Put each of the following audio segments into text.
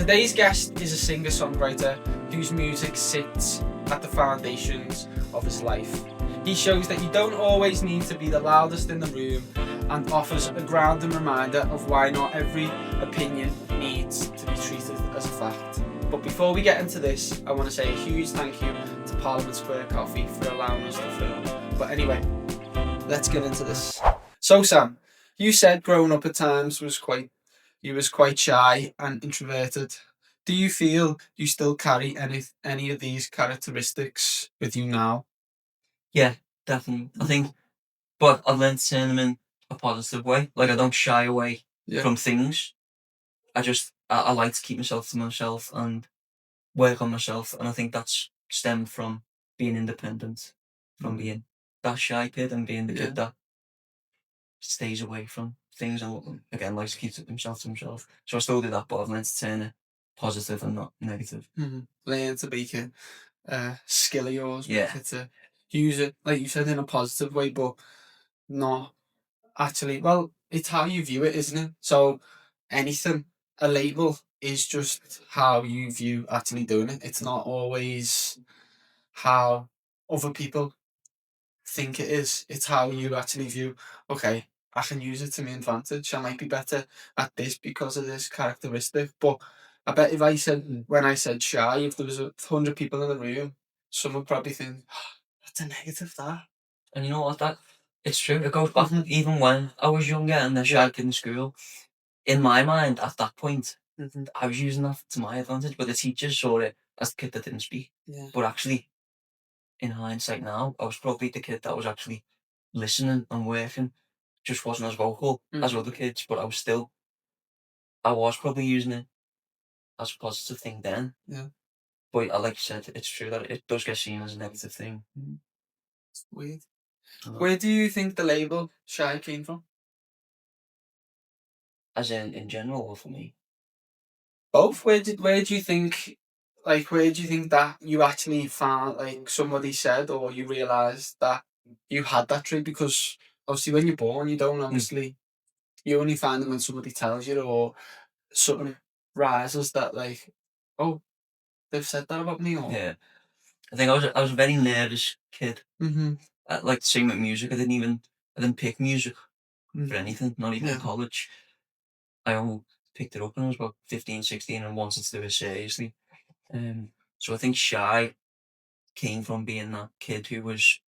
Today's guest is a singer-songwriter whose music sits at the foundations of his life. He shows that you don't always need to be the loudest in the room and offers a grounding reminder of why not every opinion needs to be treated as a fact. But before we get into this, I want to say a huge thank you to Parliament Square Coffee for allowing us to film. But anyway, let's get into this. So Sam, you said growing up at times you was quite shy and introverted. Do you feel you still carry any of these characteristics with you now? Yeah, definitely. I think, but I've learned to turn them in a positive way. Like, I don't shy away from things. I like to keep myself to myself and work on myself. And I think that's stemmed from being independent, from being that shy kid and being the kid that stays away from things and, again, likes to keep himself to himself. So I still do that, but I've learned to turn it positive and not negative. Learn to make it a skill of yours, Yeah. make it to use it, like you said, in a positive way, but not actually. Well, it's how you view it, isn't it? So anything, a label is just how you view actually doing it. It's not always how other people think it is. It's how you actually view, okay, I can use it to my advantage. I might be better at this because of this characteristic. But I bet if I said, when I said shy, if there was 100 people in the room, some would probably think, "Oh, that's a negative, that." And you know what? It's true. It goes back even when I was younger and the shy kid in school. In my mind, at that point, I was using that to my advantage, but the teachers saw it as the kid that didn't speak. Yeah. But actually, in hindsight now, I was probably the kid that was actually listening and working, just wasn't as vocal as other kids, but I was probably using it as a positive thing then. Yeah. But like you said, it's true that it does get seen as a negative thing. It's weird. Where do you think the label shy came from? As in general, or for me? Both. Where do you think, like, where do you think that you actually found, like, somebody said, or you realised that you had that trait? Because obviously when you're born, you don't obviously, you only find it when somebody tells you, or something rises that, like, oh, they've said that about me, or Yeah. I think I was a very nervous kid. I liked to sing with music. I didn't pick music for anything, not even in college. I only picked it up when I was about 15, 16 and wanted to do it seriously. So I think shy came from being that kid who was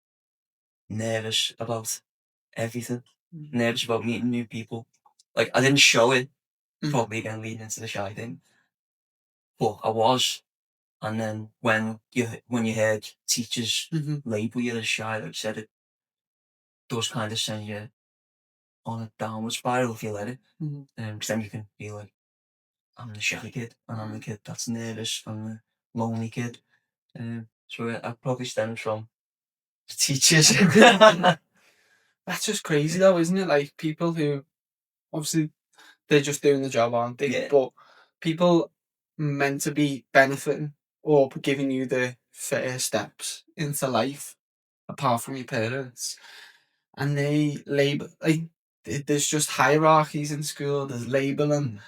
nervous about everything, nervous about meeting new people. Like, I didn't show it, probably again leading into the shy thing, but I was. And then when you heard teachers label you as shy, like you said, it does kind of send you on a downward spiral if you let it. Because then you can be like, I'm the shy kid, and I'm the kid that's nervous, I'm the lonely kid. So I probably stems from the teachers. that's just crazy though, isn't it? Like, people who obviously they're just doing the job, aren't they? Yeah. But people meant to be benefiting or giving you the first steps into life, apart from your parents, and they label, like, there's just hierarchies in school. There's labeling.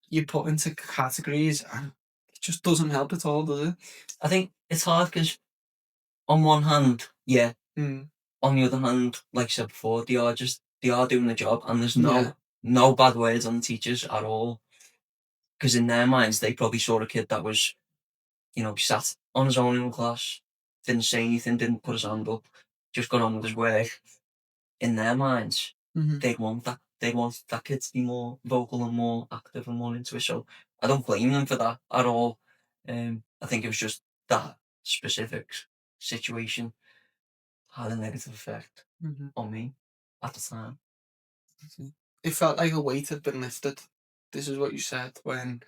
You put into categories, and it just doesn't help at all, does it? I think it's hard because on one hand, yeah. On the other hand, like I said before, they are doing the job, and there's no bad words on the teachers at all. Because in their minds, they probably saw a kid that was, sat on his own in class, didn't say anything, didn't put his hand up, just got on with his work. In their minds, they'd want that. They want that kid to be more vocal and more active and more into it. So I don't blame them for that at all. I think it was just that specific situation had a negative effect on me at the time. It felt like a weight had been lifted. This is what you said when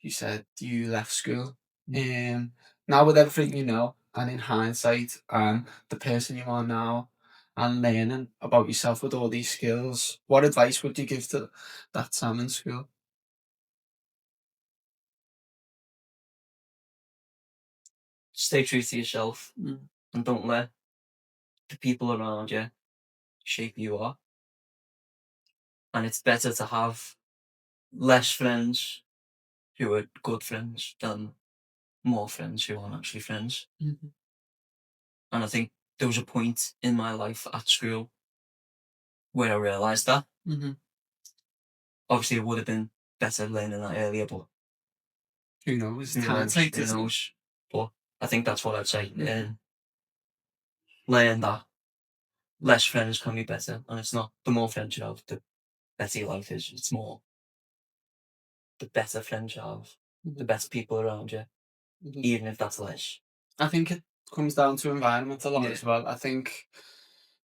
you said you left school. Now with everything you know, and in hindsight, and the person you are now, and learning about yourself with all these skills, what advice would you give to that Sam in school? Stay true to yourself and don't let the people around you shape who you are. And it's better to have less friends who are good friends than more friends who aren't actually friends. Mm-hmm. And I think there was a point in my life at school where I realised that. Mm-hmm. Obviously, it would have been better learning that earlier, but Who knows? who knows? Hindsight, Who isn't it? knows? But I think that's what I'd say. Learn that less friends can be better, and it's not the more friends you have, the better your life is. It's more the better friends you have, the better people around you, Mm-hmm. even if that's less. I think it comes down to environment a lot Yeah. as well. I think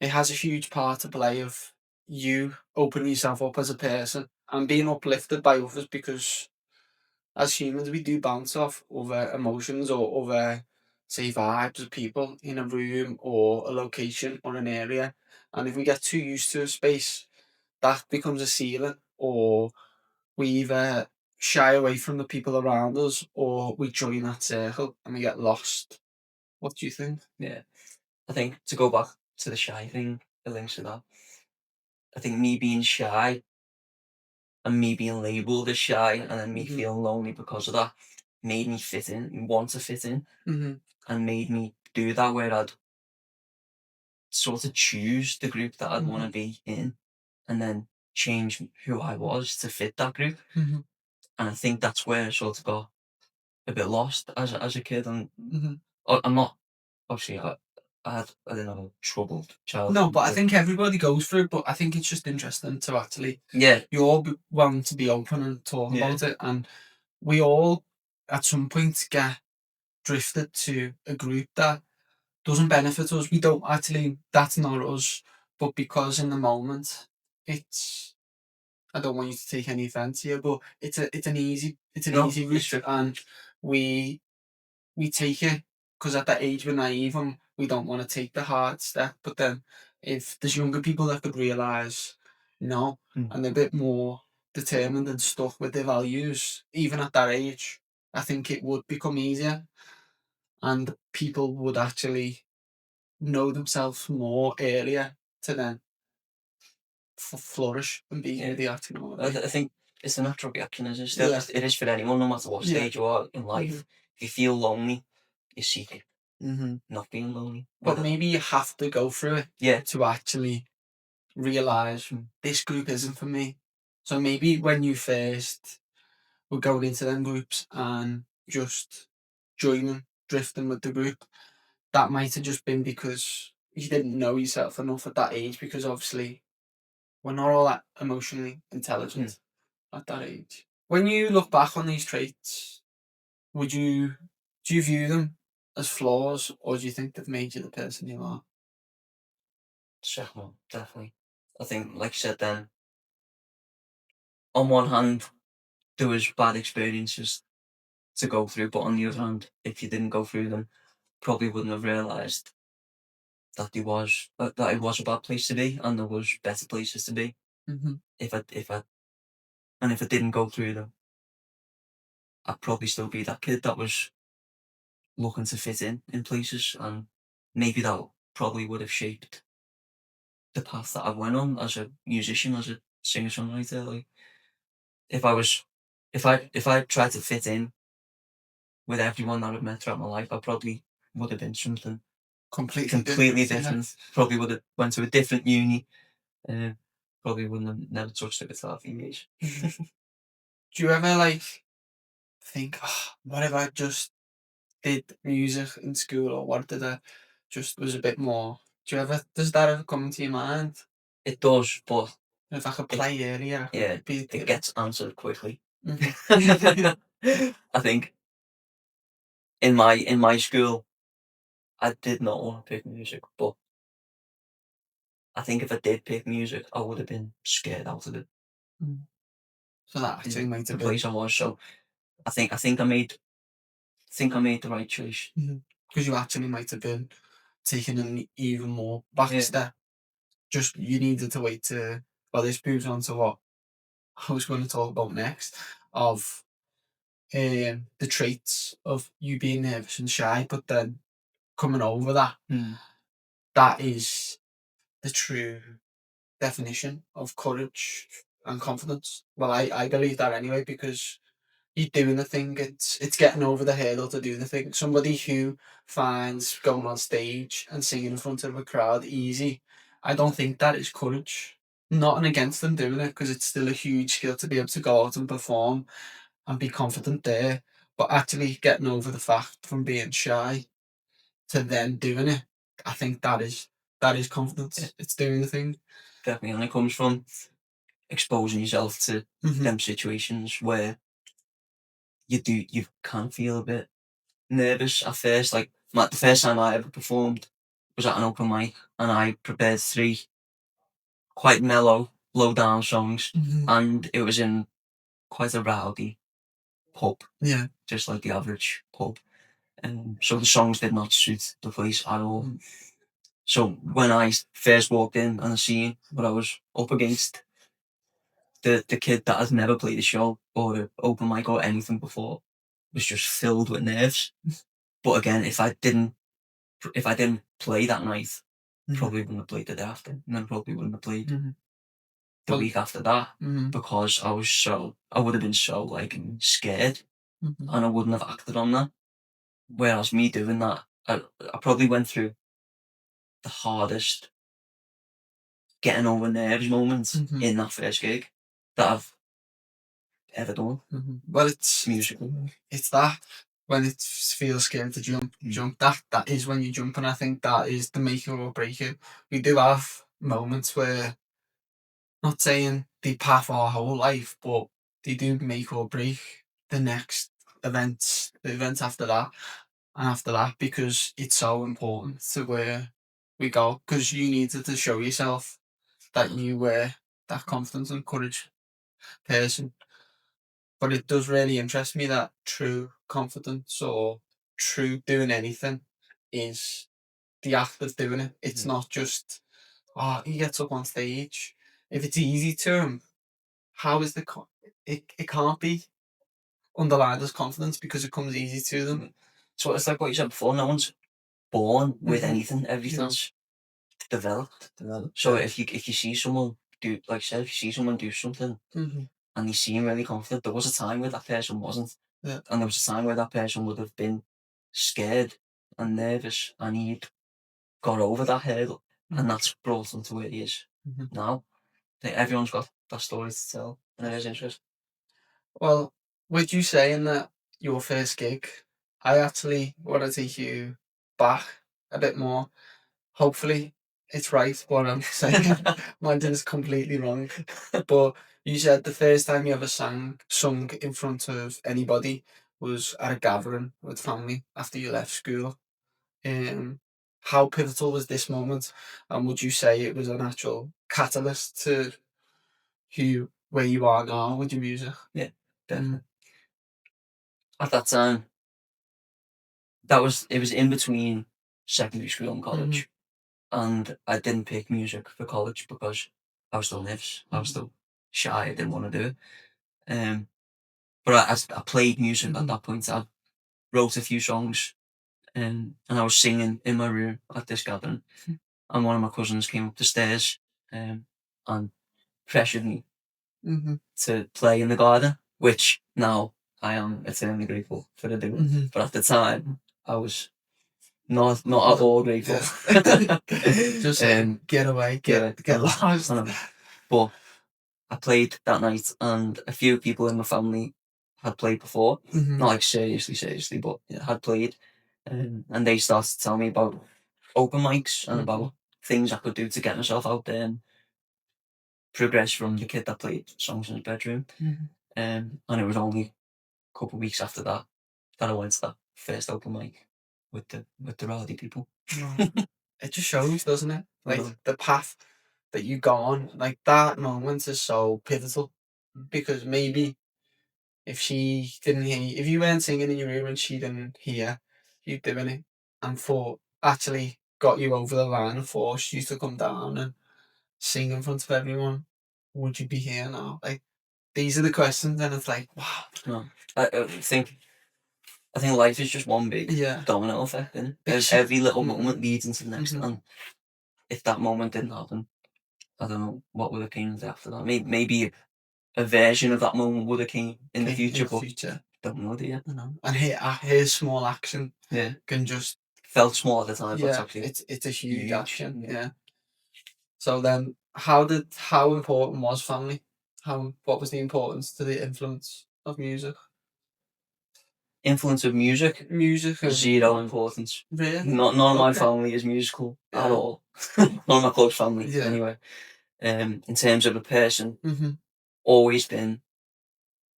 it has a huge part to play of you opening yourself up as a person and being uplifted by others, because as humans we do bounce off other emotions or other, say, vibes of people in a room or a location or an area. And if we get too used to a space, that becomes a ceiling, or we either shy away from the people around us or we join that circle and we get lost. What do you think? Yeah. I think to go back to the shy thing, the links to that, I think me being shy and me being labelled as shy and then me feeling lonely because of that made me fit in, want to fit in, and made me do that where I'd sort of choose the group that I'd want to be in and then change who I was to fit that group. And I think that's where I sort of got a bit lost as a kid. And I'm not, obviously, I didn't have a troubled childhood. No, but I think everybody goes through it, but I think it's just interesting to actually, Yeah. you all want to be open and talk about it, and we all at some point get drifted to a group that doesn't benefit us. We don't actually, that's not us, but because in the moment it's, I don't want you to take any offence here, but it's an easy route, and we take it because at that age we're naive and we don't want to take the hard step. But then if there's younger people that could realise no, and they're a bit more determined and stuck with their values, even at that age, I think it would become easier and people would actually know themselves more earlier to then flourish and be who they actually want to be. I think it's a natural reaction, isn't it? Still, it is for anyone, no matter what stage you are in life. If you feel lonely, you seek not being lonely. But maybe you have to go through it to actually realise this group isn't for me. So maybe when you first were going into them groups and just joining, drifting with the group, that might have just been because you didn't know yourself enough at that age, because obviously we're not all that emotionally intelligent at that age. When you look back on these traits, do you view them as flaws, or do you think they've made you the person you are? Second one, definitely. I think, like you said then, on one hand, there was bad experiences to go through, but on the other hand, if you didn't go through them, probably wouldn't have realised that it was a bad place to be, and there was better places to be. If I didn't go through them, I'd probably still be that kid that was looking to fit in places, and maybe that probably would have shaped the path that I went on as a musician, as a singer-songwriter. Like, if I tried to fit in with everyone that I've met throughout my life, I probably would have been something completely different. Probably would have went to a different uni. Probably wouldn't have never touched a guitar for years. Do you ever think, what if I just did music in school, or what did I just was a bit more? Does that ever come into your mind? It does, but If I could play earlier, it gets answered quickly. Mm-hmm. I think in my school, I did not want to pick music, but I think if I did pick music, I would have been scared out of it. So that actually might The have place I was. So I think I made the right choice. because you actually might have been taking an even more back step. Just you needed to wait to. Well, this moves on to what I was going to talk about next, of the traits of you being nervous and shy, but then coming over that. That is the true definition of courage and confidence. Well, I believe that anyway, because you're doing the thing. It's getting over the hurdle to do the thing. Somebody who finds going on stage and singing in front of a crowd easy, I don't think that is courage. Nothing against them doing it, because it's still a huge skill to be able to go out and perform and be confident there. But actually getting over the fact from being shy to then doing it, I think that is confidence. Yeah. It's doing the thing. Definitely, and it comes from exposing yourself to them situations where you can feel a bit nervous at first. Like the first time I ever performed was at an open mic, and I prepared 3 quite mellow, low down songs, and it was in quite a rowdy pub, Yeah. just like the average pub. So the songs did not suit the place at all. So when I first walked in on the scene, what I was up against, the kid that has never played a show or an open mic or anything before, was just filled with nerves. But again, if I didn't play that night, probably wouldn't have played the day after, and then probably wouldn't have played the week after that, because I would have been so like scared, and I wouldn't have acted on that. Whereas me doing that, I probably went through the hardest getting over nerves moments in that first gig that I've ever done. Well, it's musically. It's that when it feels scared to jump. That is when you jump, and I think that is the make it or break it. We do have moments where, not saying they path our whole life, but they do make or break the next events, the events after that, and after that, because it's so important to where we go. Because you needed to show yourself that you were that confident and courage person. But it does really interest me that true confidence or true doing anything is the act of doing it. It's not just, oh, he gets up on stage. If it's easy to him, how is it can't be underlined as confidence because it comes easy to them. So it's like what you said before, no one's born with anything, everything's developed. So if you see someone do, like I said, if you see someone do something and you seem really confident, there was a time where that person wasn't. Yeah. And there was a time where that person would have been scared and nervous, and he'd got over that hurdle, and that's brought him to where he is now. I think everyone's got that story to tell, and it is interesting. Well, with you saying that your first gig, I actually want to take you back a bit more. Hopefully, it's right what I'm saying. Mine is completely wrong. But you said the first time you ever sung in front of anybody was at a gathering with family after you left school. How pivotal was this moment? And would you say it was an actual catalyst to where you are now with your music? Yeah, definitely. At that time, it was in between secondary school and college, and I didn't pick music for college because I was still nervous. I was still shy. I didn't want to do it. But I played music at that point. I wrote a few songs, and I was singing in my room at this gathering, and one of my cousins came up the stairs and pressured me to play in the garden, which now I am eternally grateful for the doing. But at the time, I was not at all grateful. Just get away, get lost. But I played that night, and a few people in my family had played before, not like seriously, but had played, and they started to tell me about open mics and about things I could do to get myself out there and progress from the kid that played songs in his bedroom. And it was only a couple of weeks after that I went to that first open mic with the rowdy people. It just shows, doesn't it? Like the path that you go on, like that moment is so pivotal, because maybe if she didn't hear you, if you weren't singing in your room and she didn't hear you doing it, and actually got you over the line and forced you to come down and sing in front of everyone, would you be here now? Like, these are the questions, and it's like, wow. No, I think life is just one big domino effect, and every little moment leads into the next. And if that moment didn't happen, I don't know what would have came after that. Maybe a version of that moment would have came in the future, but don't know, do you? And his small action can just felt small at the time, but yeah, it's a huge action. Yeah. So then, how important was family? What was the importance to the influence of music? Influence of music? Music and Zero importance. really? None of my family is musical at all. None of my close family, anyway. In terms of a person, always been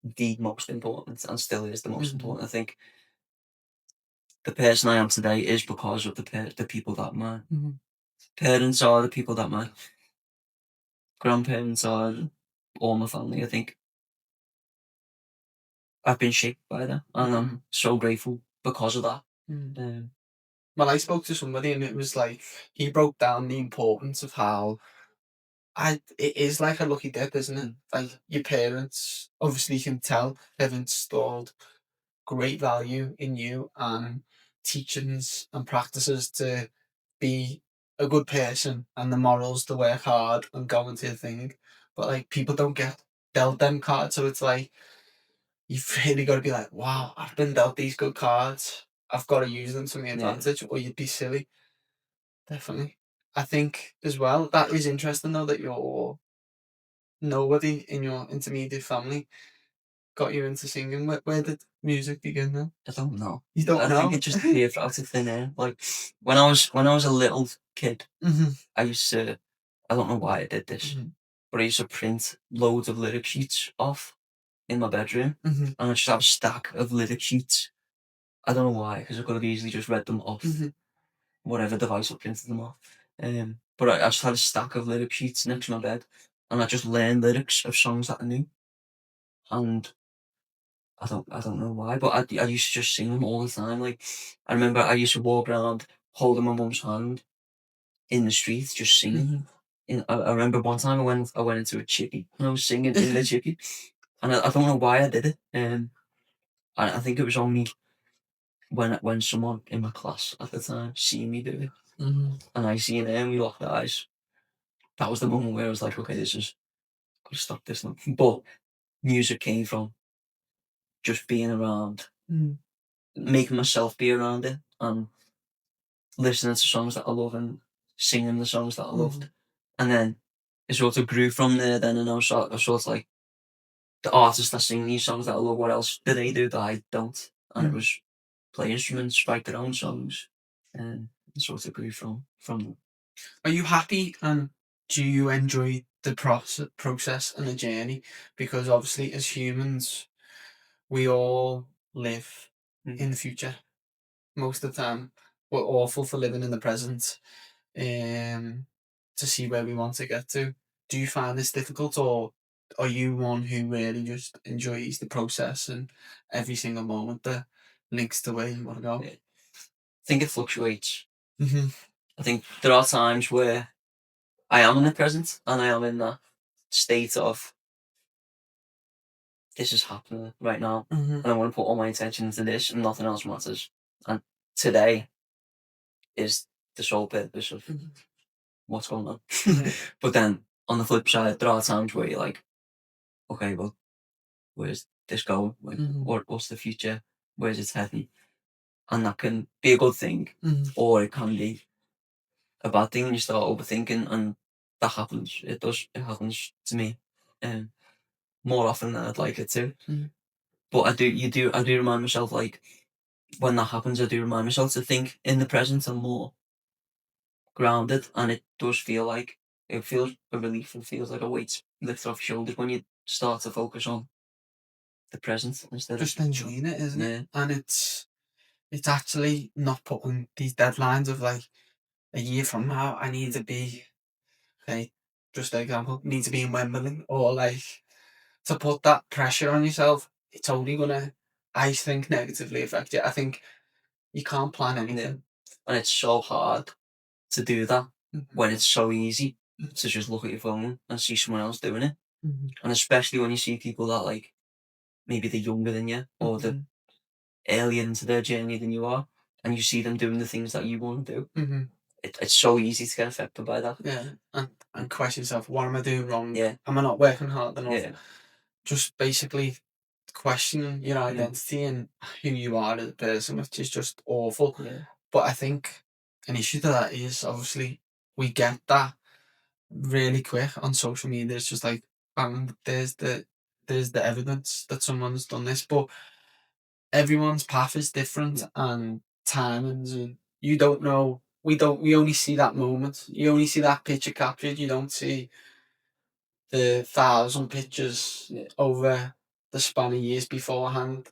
the most important and still is the most important. I think the person I am today is because of the people that my parents are, the people that my grandparents are, all my family. I think I've been shaped by them, and I'm so grateful because of that. Well, I spoke to somebody, and it was like he broke down the importance of how it is like a lucky dip, isn't it? Like your parents obviously can tell they've installed great value in you and teachings and practices to be a good person and the morals to work hard and go into the thing. But like people don't get dealt them cards, so it's like you've really got to be like, wow, I've been dealt these good cards. I've got to use them to my advantage, or you'd be silly. Definitely. I think as well that is interesting though that you're nobody in your intermediate family got you into singing. Where did music begin then? I don't know. You don't know? I think it just appeared out of thin air. Like when I was a little kid, I used to. I don't know why I did this, but I used to print loads of lyric sheets off in my bedroom, and I just have a stack of lyric sheets. I don't know why, because I could have easily just read them off whatever device I printed them off. But I just had a stack of lyric sheets next to my bed, and I just learned lyrics of songs that I knew, and I don't know why, but I used to just sing them all the time. Like I remember I used to walk around holding my mum's hand in the streets, just singing. I remember one time I went into a chippy and I was singing in the chippy, and I don't know why I did it. I think it was only when someone in my class at the time seen me do it, and I seen it, and we locked eyes. That was the moment where I was like, okay, this is gotta stop this now. But music came from just being around, making myself be around it, and listening to songs that I love and singing the songs that I loved. And then it sort of grew from there then, and I was sort of like, the artists that sing these songs that I love, what else do they do that I don't? And it was play instruments, write their own songs, and it sort of grew from them. Are you happy and do you enjoy the process and the journey? Because obviously as humans, we all live in the future. Most of the time, we're awful for living in the present. To see where we want to get to. Do you find this difficult, or are you one who really just enjoys the process and every single moment that links to where you want to go? I think it fluctuates. I think there are times where I am in the present and I am in that state of this is happening right now, and I want to put all my attention into this, and nothing else matters. And today is the sole purpose of what's going on. But then on the flip side, there are times where you're like, okay, well, where's this going? Like, what's the future? Where's it heading? And that can be a good thing, or it can be a bad thing, and you start overthinking, and that happens. It does. It happens to me, more often than I'd like it to. But I do remind myself, like, when that happens, I do remind myself to think in the present and more grounded, and it does feel like it feels a relief and feels like a weight lifted off your shoulders when you start to focus on the present instead just of enjoying it, isn't it? And it's actually not putting these deadlines of like a year from now I need to be, okay, just an example, need to be in Wembley, or like to put that pressure on yourself. It's only gonna, I think, negatively affect you. I think you can't plan anything, and it's so hard to do that when it's so easy to just look at your phone and see someone else doing it, and especially when you see people that, like, maybe they're younger than you, or they're earlier into their journey than you are, and you see them doing the things that you want to do. It's so easy to get affected by that. Yeah, and question yourself, what am I doing wrong? Yeah. Am I not working hard enough? Yeah. Just basically questioning your identity and who you are as a person, which is just awful. Yeah. But I think an issue to that is obviously we get that really quick on social media. It's just like, there's the evidence that someone's done this, but everyone's path is different and timings, and you don't know. We only see that moment. You only see that picture captured. You don't see the 1,000 pictures over the span of years beforehand.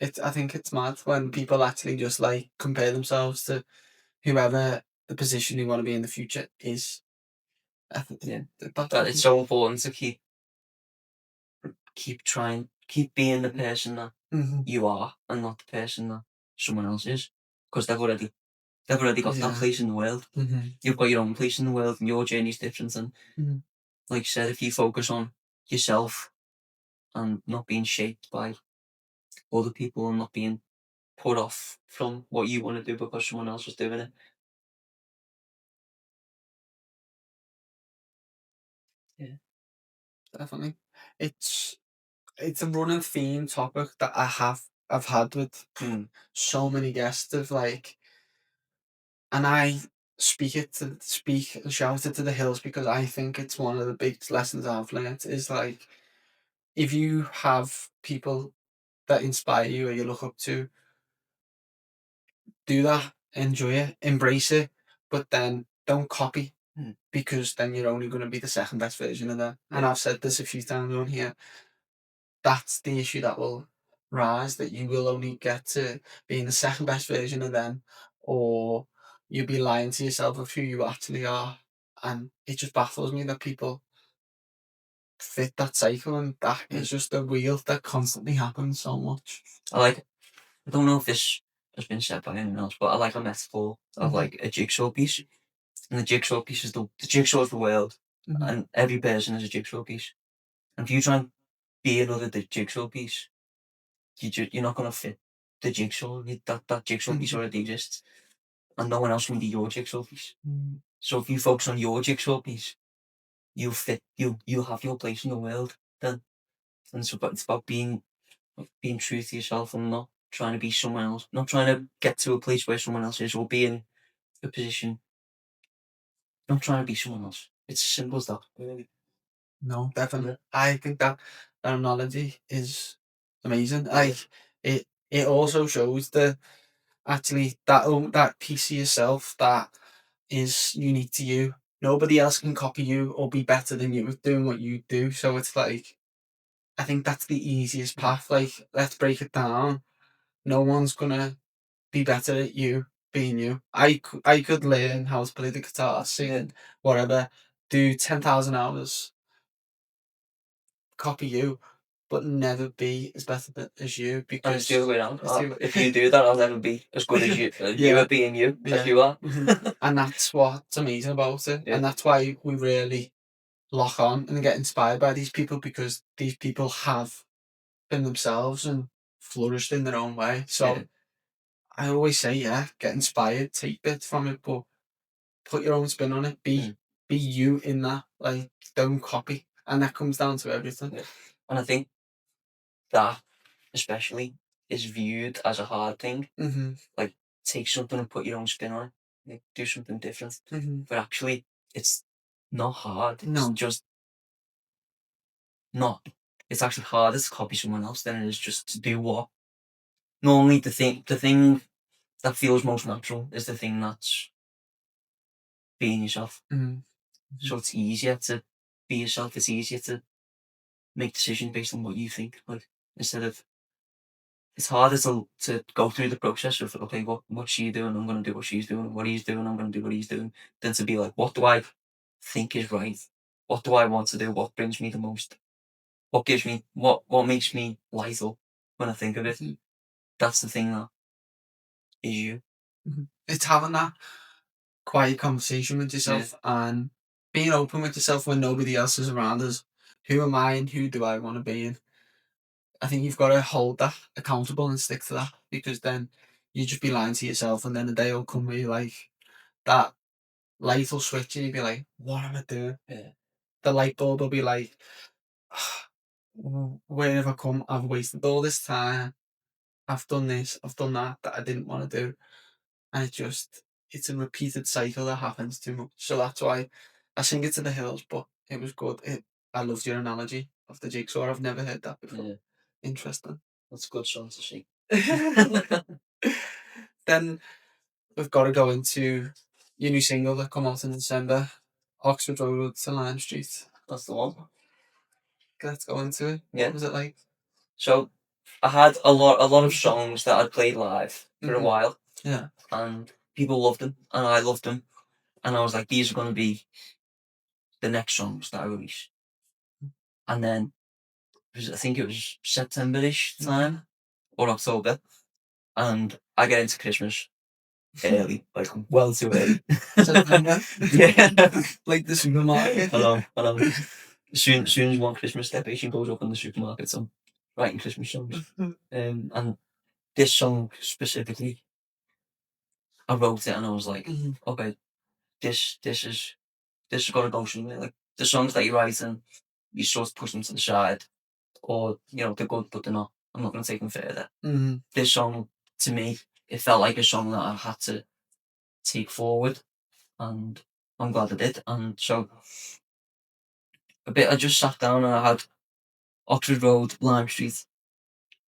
I think it's mad when people actually just like compare themselves to whoever the position they want to be in the future is. Yeah. That's But it's so important to keep trying, keep being the person that you are, and not the person that someone else is, because they've already got that place in the world. You've got your own place in the world, and your journey's different. And like you said, if you focus on yourself and not being shaped by other people and not being put off from what you want to do because someone else was doing it. Yeah, Definitely. It's it's a running theme topic that I've had with so many guests of like, and I speak and shout it to the hills because I think it's one of the big lessons I've learned is like, if you have people that inspire you or you look up to, do that, enjoy it, embrace it, but then don't copy, because then you're only going to be the second best version of them. And I've said this a few times on here. That's the issue that will rise, that you will only get to being the second best version of them, or you'll be lying to yourself of who you actually are. And it just baffles me that people fit that cycle, and that is just a wheel that constantly happens so much. I don't know if this has been said by anyone else, but I like a metaphor of like a jigsaw piece. And the jigsaw piece is the jigsaw is the world, and every person is a jigsaw piece. And if you try and be another jigsaw piece, you're not going to fit the jigsaw. That jigsaw piece already exists, and no one else can be your jigsaw piece. So if you focus on your jigsaw piece, you'll fit. You'll have your place in the world then. And it's about being true to yourself and not trying to be someone else, not trying to get to a place where someone else is, or be in a position. Not trying to be someone else. It's as simple as that. Really. No, definitely. I think that analogy is amazing. Like, it also shows that actually that piece of yourself that is unique to you. Nobody else can copy you or be better than you at doing what you do. So it's like, I think that's the easiest path. Like, let's break it down. No one's gonna be better at you being you. I could learn how to play the guitar, sing, whatever, do 10,000 hours, copy you, but never be as better as you, And because it's the other way around. If you do that, I'll never be as good as you. You at being you as you are. And that's what's amazing about it. And that's why we really lock on and get inspired by these people, because these people have been themselves and flourished in their own way. So I always say, get inspired, take bits from it, but put your own spin on it. Be you in that. Like, don't copy. And that comes down to everything. And I think that especially is viewed as a hard thing. Like, take something and put your own spin on it. Like, do something different. But actually, it's not hard. It's just not. It's actually harder to copy someone else than it is just to do what. Normally, the thing that feels most natural is the thing that's being yourself. So it's easier to be yourself. It's easier to make decisions based on what you think. Like, instead of, it's harder to go through the process of, okay, what's she doing? I'm going to do what she's doing. What he's doing, I'm going to do what he's doing. Than to be like, what do I think is right? What do I want to do? What brings me the most? What gives me, what makes me light up when I think of it? That's the thing that is you. It's having that quiet conversation with yourself and being open with yourself when nobody else is around us. Who am I and who do I want to be? And I think you've got to hold that accountable and stick to that, because then you just be lying to yourself, and then the day will come where you're like, that light will switch and you'll be like, what am I doing? The light bulb will be like, where have I come? I've wasted all this time. I've done this, I've done that I didn't want to do. And it's a repeated cycle that happens too much. So that's why I sing it to the hills, but it was good. I loved your analogy of the jigsaw. I've never heard that before. Yeah, Interesting. that's a good song to sing. Then we've got to go into your new single that come out in December, Oxford Road to Lime Street. That's the one. Let's go into it. Yeah. What was it like? So I had a lot of songs that I'd played live for a while. Yeah. And people loved them, and I loved them, and I was like, these are going to be the next songs that I release. And then I think it was September-ish time or October, and I get into Christmas early, like well too early. September? Yeah. Like the supermarket. I know. As soon as one Christmas decoration goes up in the supermarket, so I'm writing Christmas songs. And this song specifically, I wrote it and I was like, okay, this is got to go somewhere. Like the songs that you write and you sort of push them to the side, or they're good but they're not. I'm not going to take them further. This song, to me, it felt like a song that I had to take forward, and I'm glad I did. And so I just sat down and I had Oxford Road, Lime Street,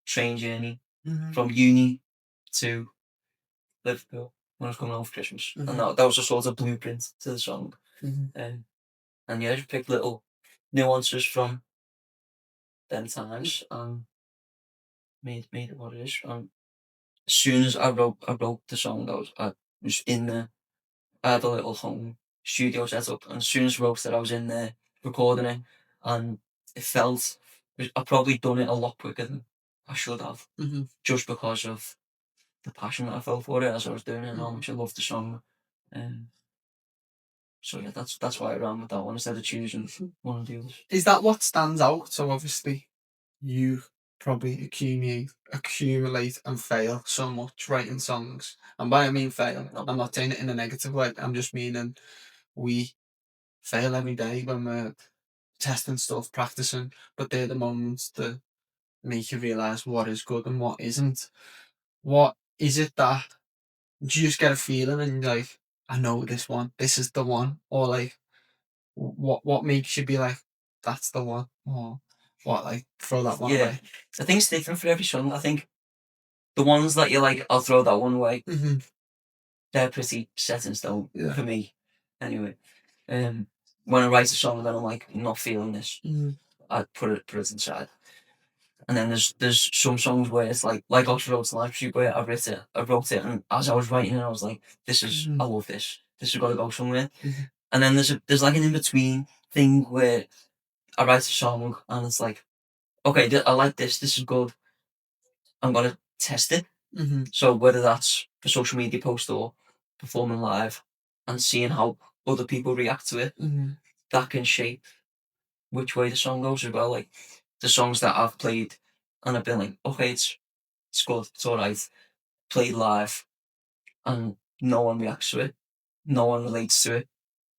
train journey from uni to Liverpool when I was coming home for Christmas, and that was a sort of blueprint to the song. And yeah, I just picked little nuances from them times and made it what it is. And as soon as I wrote the song, I was in there. I had a little home studio set up, and as soon as I wrote it, I was in there recording it, and it felt I've probably done it a lot quicker than I should have, just because of the passion that I felt for it as I was doing it, and how much I loved the song. So yeah, that's why I ran with that one instead of choosing one of the others. Is that what stands out? So obviously, you probably accumulate and fail so much writing songs. And by I mean fail, I'm not saying it in a negative way. I'm just meaning we fail every day when we're testing stuff, practicing. But they're the moments that make you realize what is good and what isn't. What is it that do you just get a feeling and you're like, I know this one, this is the one, or like, what makes you be like, that's the one, or what, like throw that one away? I think it's different for every song. I think the ones that you're like, I'll throw that one away, they're pretty set in stone for me. Anyway, when I write a song that I'm like not feeling this, I put it inside. And then there's some songs where it's like Oxford Road to Lime Street, where I wrote it, and as I was writing it, I was like, this is I love this. This has got to go somewhere. And then there's like an in between thing where I write a song and it's like, okay, I like this. This is good. I'm gonna test it. So whether that's for social media post or performing live, and seeing how other people react to it, that can shape which way the song goes as well. Like the songs that I've played and I've been like, okay, it's good, it's alright. Played live and no one reacts to it, no one relates to it.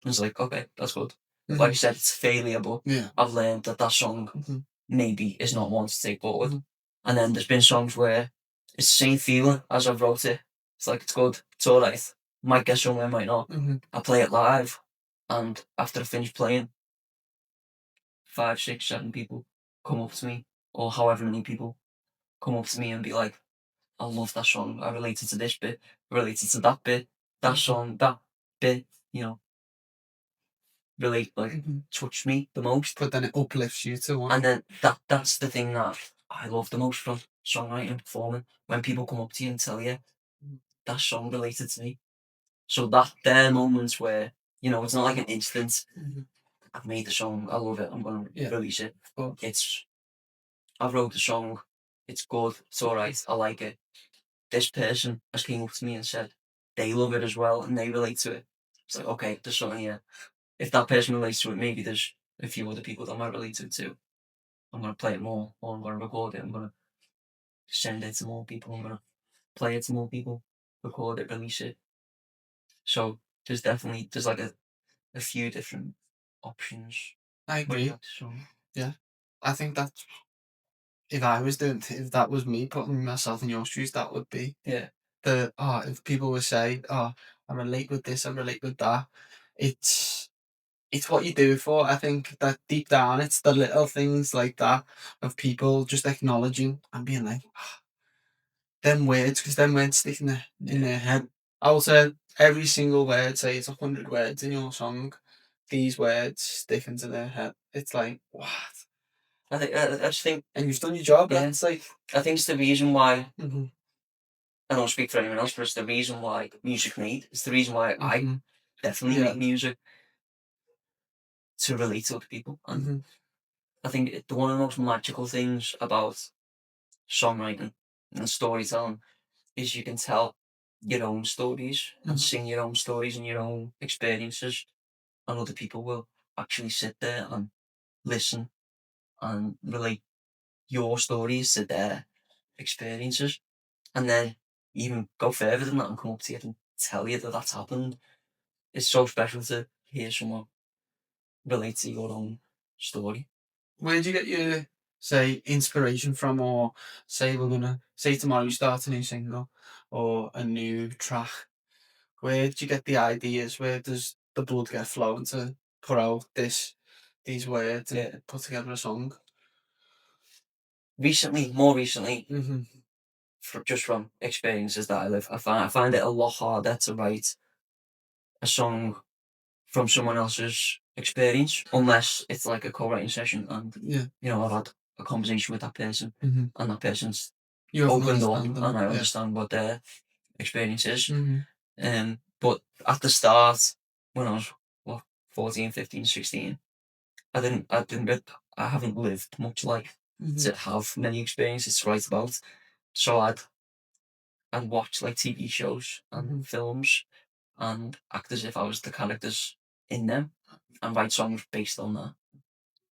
And it's like, okay, that's good. Like you said, it's a failure, but I've learned that song maybe is not one to take forward. And then there's been songs where it's the same feeling as I've wrote it. It's like, it's good, it's alright. Might get somewhere, might not. I play it live, and after I finish playing, 5, 6, 7 people come up to me, or however many people come up to me and be like, I love that song. I related to this bit, related to that bit, that song, that bit, touched me the most. But then it uplifts you too. And then that's the thing that I love the most from songwriting and performing, when people come up to you and tell you that song related to me. So there are moments where, it's not like an instant, I've made the song, I love it, I'm going to release it. It's, I wrote the song, it's good, it's alright, I like it. This person has came up to me and said they love it as well and they relate to it. It's like, okay, there's something here. If that person relates to it, maybe there's a few other people that might relate to it too. I'm going to play it more, or I'm going to record it, I'm going to send it to more people, I'm going to play it to more people, record it, release it. So there's like a few different options. I agree. So yeah, I think that if that was me putting myself in your shoes, that would be if people were saying, "Oh, I relate with this, I relate with that," it's what you do it for. I think that deep down, it's the little things like that of people just acknowledging and being like, them words, because them words stick in their head. I will say every single word, say it's 100 words in your song, these words stick into their head. It's like, what? I just think, And you've done your job. Yeah. That's like, I think it's the reason why, mhm, I don't speak for anyone else, but it's the reason why music made. It's the reason why I mhm, definitely Yeah. make music to relate to other people. And mhm, I think one of the most magical things about songwriting and storytelling is you can tell your own stories and sing your own stories and your own experiences, and other people will actually sit there and listen and relate your stories to their experiences, and then even go further than that and come up to you and tell you that that's happened. It's so special to hear someone relate to your own story. Where do you get your, say, inspiration from, or say say tomorrow you start a new single or a new track? Where do you get the ideas? Where does the blood get flowing to put out these words and put together a song? More recently, Mm-hmm. just from experiences that I live, I find it a lot harder to write a song from someone else's experience, unless it's like a co-writing session and I've had a conversation with that person, Mm-hmm. and that person's You have an opened up understanding. and I understand what their experience is. Mm-hmm. But at the start, when I was 14, 15, 16, I haven't lived much life to have many experiences to write about. So I'd watch like TV shows and films and act as if I was the characters in them and write songs based on that.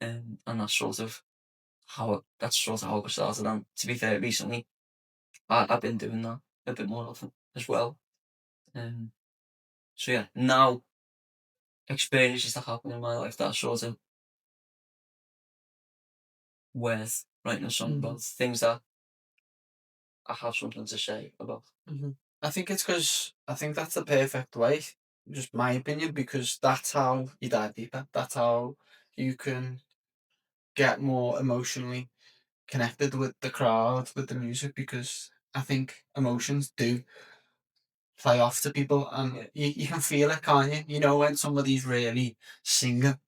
And that's sort of that's sort of how it started. And to be fair, recently I've been doing that a bit more often as well. So yeah, now experiences that happen in my life that are sort of worth writing a song about, things that I have something to say about. I think it's because I think that's the perfect way, just my opinion, because that's how you dive deeper. That's how you can get more emotionally connected with the crowd, with the music, because I think emotions do play off to people, and you can feel it, can't you? You know when somebody's really singing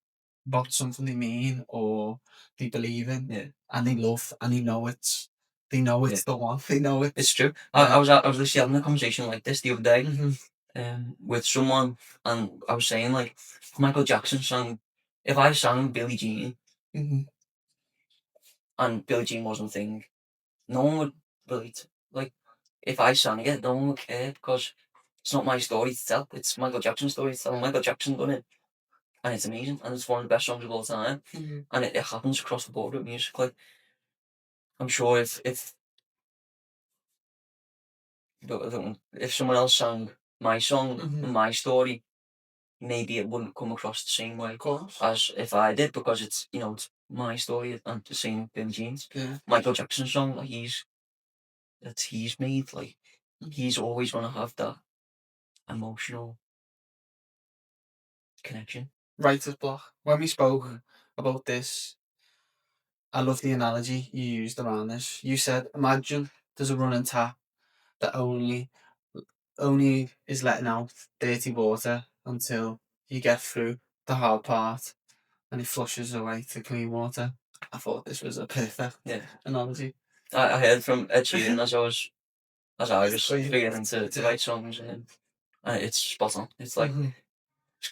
about something they mean or they believe in, and they love, and they know it's the one. They know It's true. Yeah. I was literally having a conversation like this the other day Mm-hmm. with someone, and I was saying like Michael Jackson sang. If I sang Billie Jean Mm-hmm. and Billie Jean wasn't a thing, no one would relate. Like if I sang it, no one would care because it's not my story to tell. It's Michael Jackson's story to tell. Michael Jackson done it, and it's amazing, and it's one of the best songs of all time. And it happens across the board with music. Like I'm sure if someone else sang my song and my story, maybe it wouldn't come across the same way as if I did, because it's my story, and the same with Billie Jean's. Michael Jackson's song that he's made, like he's always gonna have that emotional connection. Writer's block. When we spoke about this, I love the analogy you used around this. You said, imagine there's a running tap that only is letting out dirty water until you get through the hard part, and it flushes away to clean water. I thought this was a perfect analogy. I heard from Ed Sheeran as I was Brilliant. beginning to write songs, and it's spot on. It's like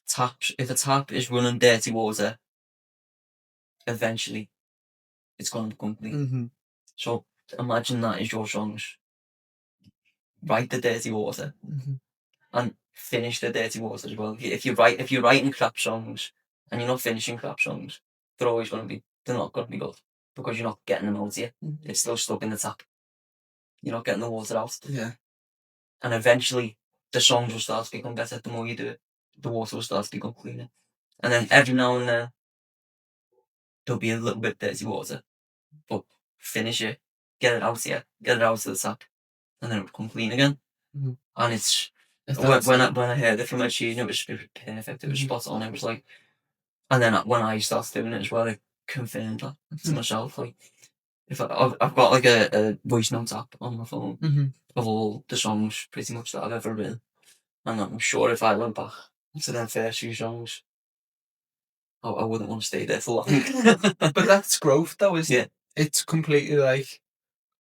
taps. If a tap is running dirty water, eventually it's going to become clean. So imagine that is your songs. Write the dirty water and finish the dirty water as well. If you're writing crap songs and you're not finishing crap songs, they're not going to be good, because you're not getting them out of you. It's still stuck in the tap. You're not getting the water out. Yeah. And eventually the songs will start to become better. The more you do it, the water will start to become cleaner. And then every now and then there'll be a little bit dirty water, but finish it, get it out here, get it out to the top, and then it'll come clean again. And it's when I heard it from Ed Sheeran, it was perfect. It was spot on. It was like, and then when I started doing it as well, I confirmed that to myself. Like, if I've got like a voice notes app on my phone of all the songs pretty much that I've ever written, and I'm sure if I went back to them first few songs, I wouldn't want to stay there for long. But that's growth, though, isn't it? It's completely like,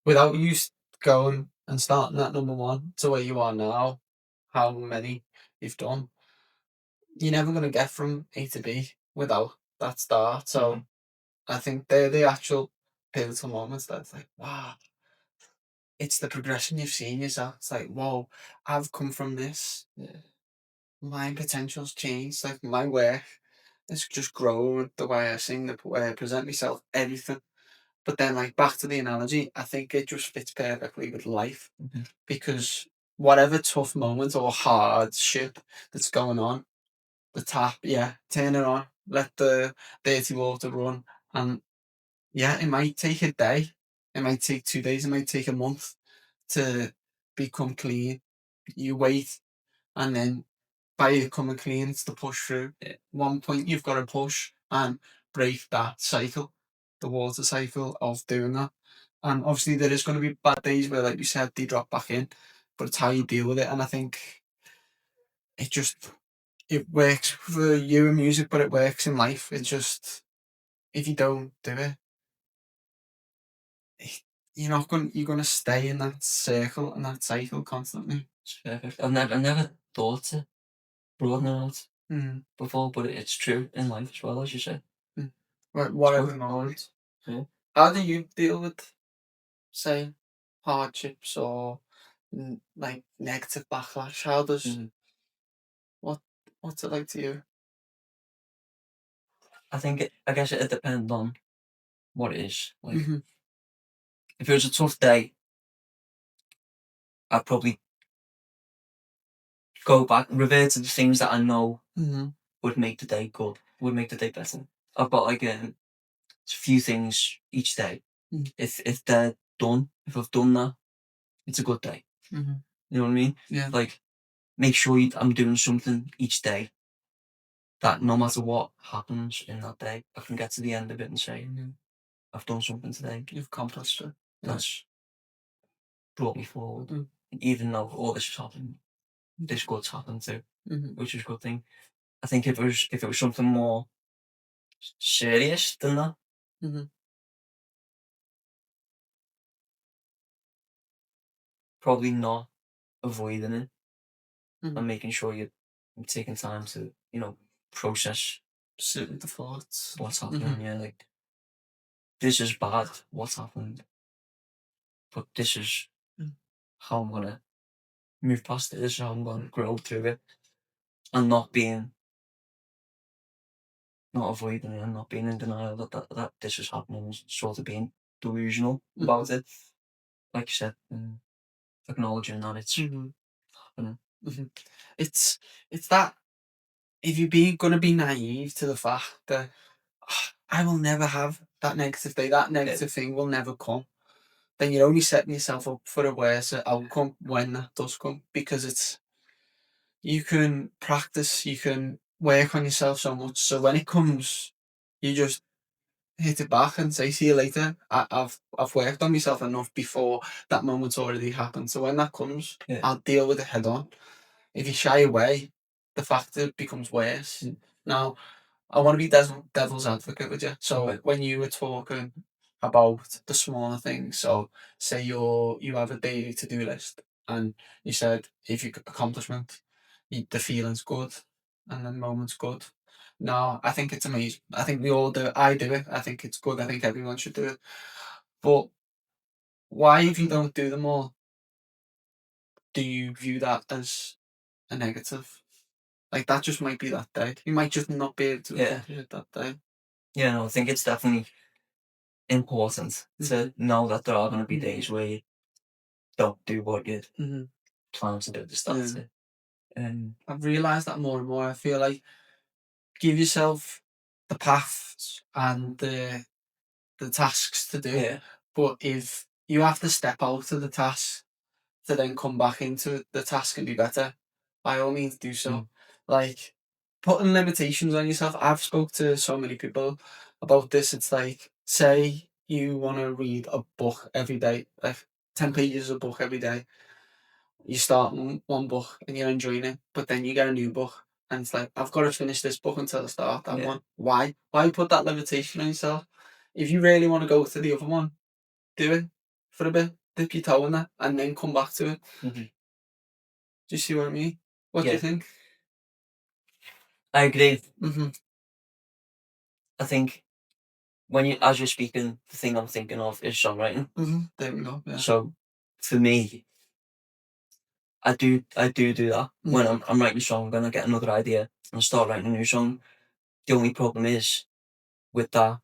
without you going and starting at number one to where you are now, how many you've done, you're never going to get from A to B without that start. So I think they're the actual pivotal moments that's like, wow, it's the progression you've seen yourself. It's like, whoa, I've come from this. My potential's changed. Like, my work has just grown, the way I sing, the way I present myself, everything. But then, like, back to the analogy, I think it just fits perfectly with life, because whatever tough moment or hardship that's going on, the tap, turn it on, let the dirty water run, and it might take a day, it might take 2 days, it might take a month to become clean. You wait, and then by you coming clean, it's the push through. At one point, you've got to push and break that cycle, the water cycle of doing that. And obviously, there is going to be bad days where, like you said, they drop back in, but it's how you deal with it. And I think it works for you in music, but it works in life. It's just, if you don't do it, you're gonna stay in that circle and that cycle constantly. It's perfect. I've never thought to broaden it out before, but it's true in life as well, as you say. Right, whatever moment. Yeah. How do you deal with, say, hardships or like negative backlash? How does what's it like to you? I guess it depends on what it is. Like, if it was a tough day, I'd probably go back, revert to the things that I know would make the day good, would make the day better. I've got like a few things each day. If they're done, if I've done that, it's a good day. You know what I mean? Yeah. Like, make sure I'm doing something each day that no matter what happens in that day, I can get to the end of it and say, I've done something today. You've accomplished it. That's brought me forward. Even though all this has happened, this good's happened too, which is a good thing. I think if it was something more serious than that, probably not avoiding it and making sure you're taking time to, process Sit with the thoughts. what's happening. Yeah, like, this is bad, what's happened, but this is how I'm gonna move past it. This is how I'm gonna grow through it, and not avoiding it and not being in denial that this is happening, and sort of being delusional about it. Like you said, acknowledging that it's happening. It's that, if you're gonna be naive to the fact that I will never have that negative day, that negative thing will never come, then you're only setting yourself up for a worse outcome when that does come, because you can practice, you can work on yourself so much, so when it comes, you just hit it back and say, see you later. I've worked on myself enough before that moment's already happened, so when that comes, I'll deal with it head on. If you shy away, the fact that it becomes worse. Now, I want to be devil's advocate with you. So when you were talking about the smaller things, so say you have a daily to-do list, and you said if you accomplishment, the feeling's good, and the moment's good. No, I think it's amazing. I think we all do it. I do it. I think it's good. I think everyone should do it. But why, if you don't do them all, do you view that as a negative? Like, that just might be that day. You might just not be able to accomplish it that day. Yeah, no, I think it's definitely important to know that there are going to be days where you don't do what you plan to do at the start. I've realised that more and more. I feel like, give yourself the paths and the tasks to do. Yeah. But if you have to step out of the task to then come back into the task and be better, by all means do so. Like putting limitations on yourself. I've spoke to so many people about this. It's like, say you want to read a book every day, like 10 pages of a book every day. You start one book and you're enjoying it, but then you get a new book and it's like, I've got to finish this book until I start that one. Why put that limitation on yourself? If you really want to go to the other one, do it for a bit, dip your toe in that, and then come back to it. Do you see what I mean? What do you think? I agree. I think as you're speaking, the thing I'm thinking of is songwriting. There we go. Yeah. So for me, I do that when I'm writing a song and I get another idea and I start writing a new song. The only problem is with that,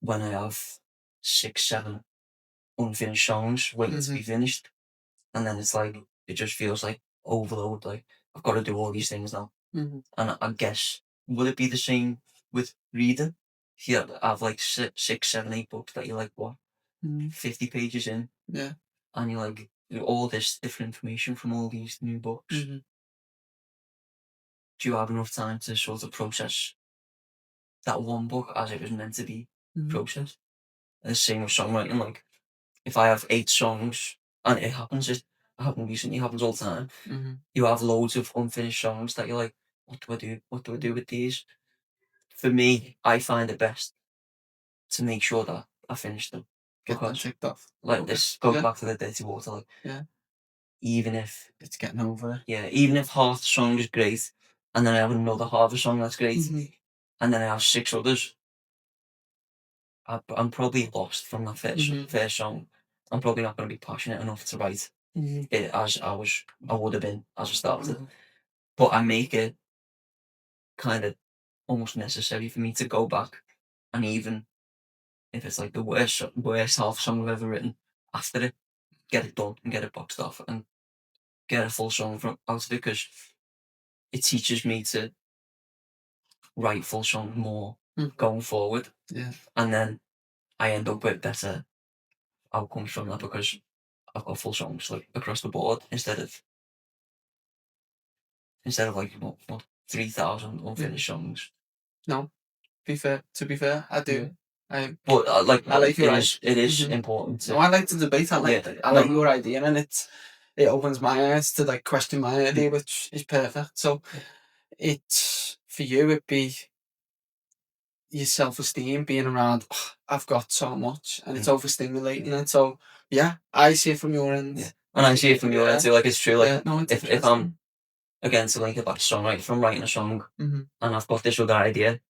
when I have 6, 7 unfinished songs waiting to be finished, and then it's like it just feels like overload. Like I've got to do all these things now, and I guess would it be the same with reading? If you have like 6, 7, 8 books that you're like, what, 50 pages in, and you're like all this different information from all these new books. Do you have enough time to sort of process that one book as it was meant to be processed? And the same with songwriting. Like if I have 8 songs, and it happened recently, it happens all the time. You have loads of unfinished songs that you're like, what do I do? What do I do with these? For me, I find it best to make sure that I finish them. Because ticked off. Like this goes back to the dirty water. Like even if it's getting over it. Even if half the song is great, and then I have another half a song that's great, and then I have 6 others, I'm probably lost from that first song. I'm probably not going to be passionate enough to write it as I would have been as I started. But I make it kind of almost necessary for me to go back, and even if it's like the worst half song I've ever written, after it, get it done and get it boxed off and get a full song out of it, because it teaches me to write full songs more going forward. And then I end up with better outcomes from that, because I've got full songs like across the board instead of like what 3,000 unfinished songs. No, to be fair, I do. But I like your it is important to. No, I like to debate. I like your idea, and it opens my eyes to like question my idea, which is perfect. So it's for you, it'd be your self-esteem being around, I've got so much, and it's overstimulating. And so I see it from your end, and I see it from your end too. Like it's true. Like no, if I'm again to link it back to songwriting, if I'm writing a song and I've got this other idea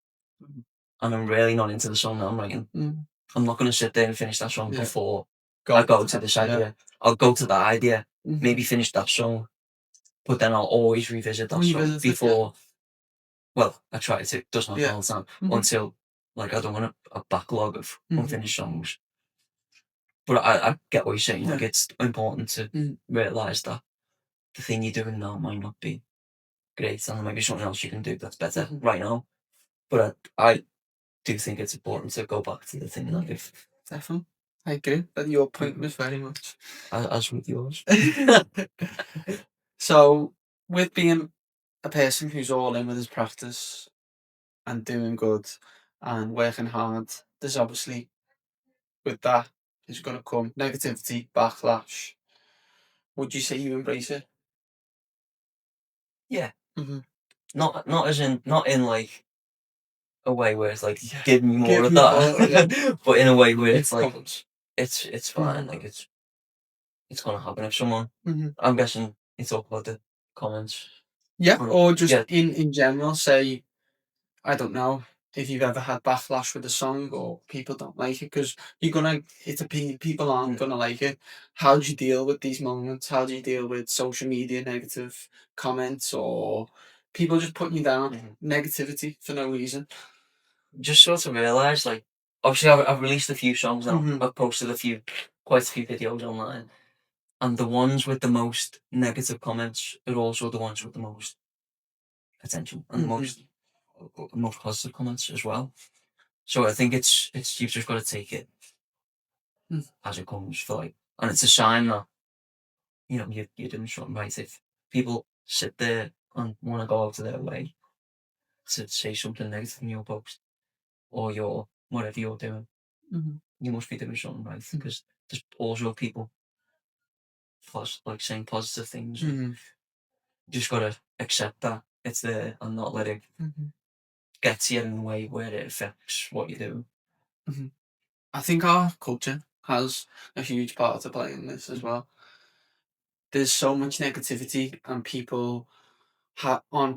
and I'm really not into the song that I'm writing, I'm not going to sit there and finish that song before I go to this idea. I'll go to that idea, maybe finish that song, but then I'll always revisit that song before. Well, I try to. It doesn't happen all the time until like I don't want a backlog of unfinished songs. But I get what you're saying. Like it's important to realise that the thing you're doing now might not be great, and there might be something else you can do that's better right now. But I do think it's important to go back to the thing that if definitely. I agree that your point was very much as with yours. So with being a person who's all in with his practice and doing good and working hard, there's obviously with that is going to come negativity, backlash. Would you say you embrace it? Yeah. Not in like a way where it's like give me more of that, but in a way where it's like it's fine. Like it's gonna happen if someone. I'm guessing you talk about the comments. Or just in general, say, I don't know if you've ever had backlash with a song or people don't like it, because people aren't gonna like it. How do you deal with these moments? How do you deal with social media negative comments or people just putting you down, negativity for no reason? Just sort of realise, like, obviously I've released a few songs now. I've posted quite a few videos online, and the ones with the most negative comments are also the ones with the most attention and the most enough positive comments as well. So I think it's you've just got to take it as it comes for like, and it's a sign that you're doing something right if people sit there and want to go out of their way to say something negative in your post or your whatever you're doing. You must be doing something right because there's also people like saying positive things. You just got to accept that it's there and not let it get to you in a way where it affects what you do. I think our culture has a huge part to play in this as well. There's so much negativity and people